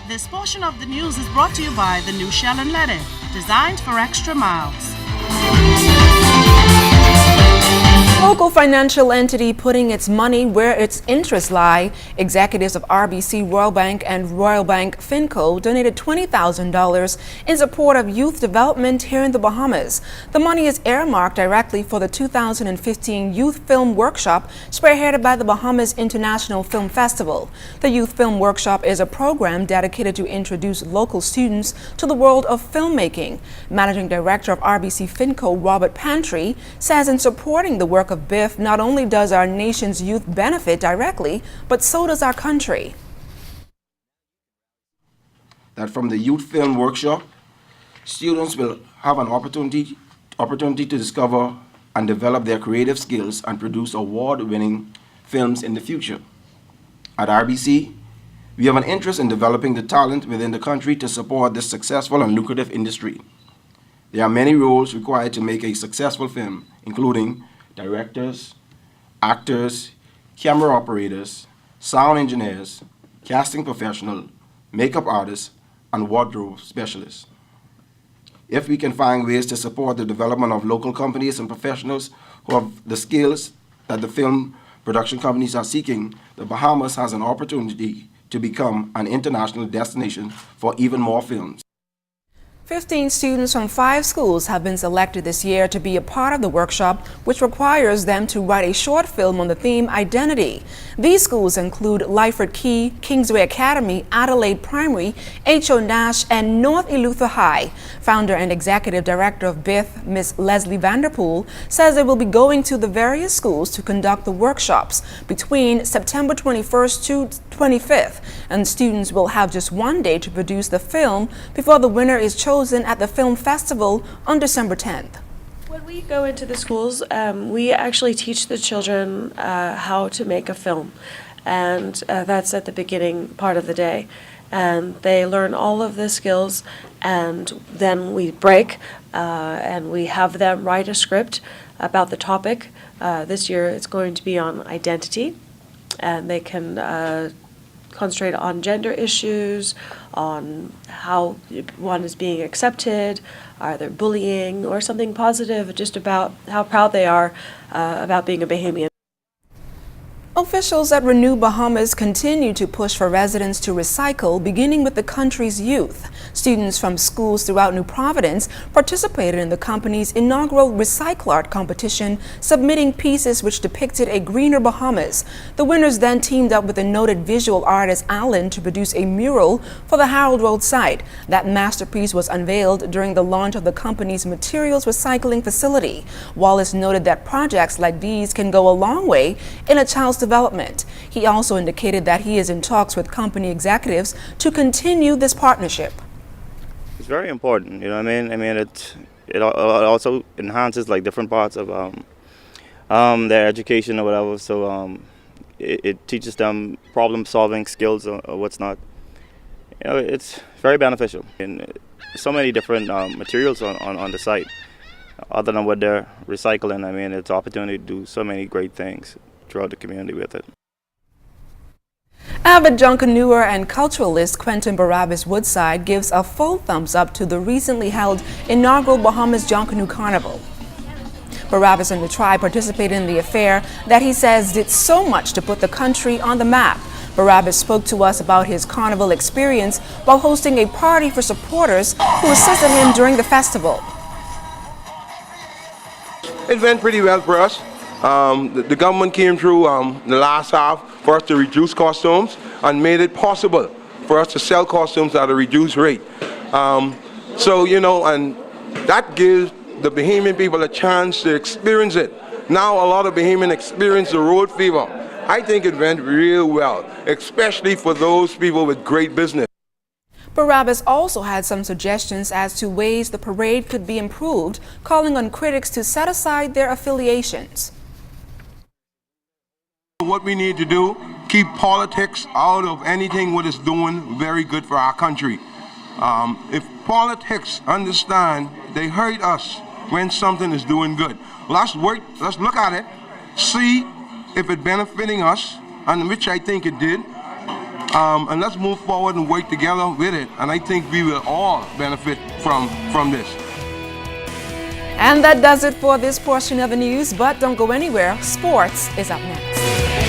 This portion of the news is brought to you by the new Shell and Let It, designed for extra miles. Local financial entity putting its money where its interests lie. Executives of RBC Royal Bank and Royal Bank Finco donated $20,000 in support of youth development here in the Bahamas. The money is earmarked directly for the 2015 Youth Film Workshop spearheaded by the Bahamas International Film Festival. The Youth Film Workshop is a program dedicated to introduce local students to the world of filmmaking. Managing Director of RBC Finco, Robert Pantry, says in supporting the work of BIF, not only does our nation's youth benefit directly, but so does our country. That from the Youth Film Workshop, students will have an opportunity to discover and develop their creative skills and produce award-winning films in the future. At RBC, we have an interest in developing the talent within the country to support this successful and lucrative industry. There are many roles required to make a successful film, including directors, actors, camera operators, sound engineers, casting professionals, makeup artists, and wardrobe specialists. If we can find ways to support the development of local companies and professionals who have the skills that the film production companies are seeking, the Bahamas has an opportunity to become an international destination for even more films. 15 students from 5 schools have been selected this year to be a part of the workshop, which requires them to write a short film on the theme identity. These schools include Lyford Key, Kingsway Academy, Adelaide Primary, H.O. Nash, and North Eleuthera High. Founder and Executive Director of BIF, Ms. Leslie Vanderpool, says they will be going to the various schools to conduct the workshops between September 21st to 25th, and students will have just one day to produce the film before the winner is chosen at the film festival on December 10th. When we go into the schools, we actually teach the children how to make a film, and that's at the beginning part of the day. And they learn all of the skills, and then we break and we have them write a script about the topic. This year it's going to be on identity, and they can concentrate on gender issues, on how one is being accepted, are there bullying, or something positive just about how proud they are about being a Bahamian. Officials at Renew Bahamas continue to push for residents to recycle, beginning with the country's youth. Students from schools throughout New Providence participated in the company's inaugural Recycle Art competition, submitting pieces which depicted a greener Bahamas. The winners then teamed up with the noted visual artist Alan to produce a mural for the Harold Road site. That masterpiece was unveiled during the launch of the company's materials recycling facility. Wallace noted that projects like these can go a long way in a child's development. He also indicated that he is in talks with company executives to continue this partnership. It's very important, you know what I mean? It also enhances like different parts of their education or whatever. So it teaches them problem-solving skills or what's not. You know, it's very beneficial. And so many different materials on the site, other than what they're recycling. I mean, it's an opportunity to do so many great things throughout the community with it. Avid Junkanooer and culturalist Quentin Barabbas Woodside gives a full thumbs up to the recently held inaugural Bahamas Junkanoo Carnival. Barabbas and the tribe participated in the affair that he says did so much to put the country on the map. Barabbas spoke to us about his carnival experience while hosting a party for supporters who assisted him during the festival. It went pretty well for us. The government came through the last half for us to reduce costumes and made it possible for us to sell costumes at a reduced rate. So, you know, and that gives the Bahamian people a chance to experience it. Now a lot of Bahamian experience the road fever. I think it went real well, especially for those people with great business. Barabbas also had some suggestions as to ways the parade could be improved, calling on critics to set aside their affiliations. What we need to do, keep politics out of anything what is doing very good for our country. If politics understand, they hurt us when something is doing good. Let's look at it, see if it's benefiting us, and which I think it did. and let's move forward and work together with it. And I think we will all benefit from this. And that does it for this portion of the news, but don't go anywhere. Sports is up next.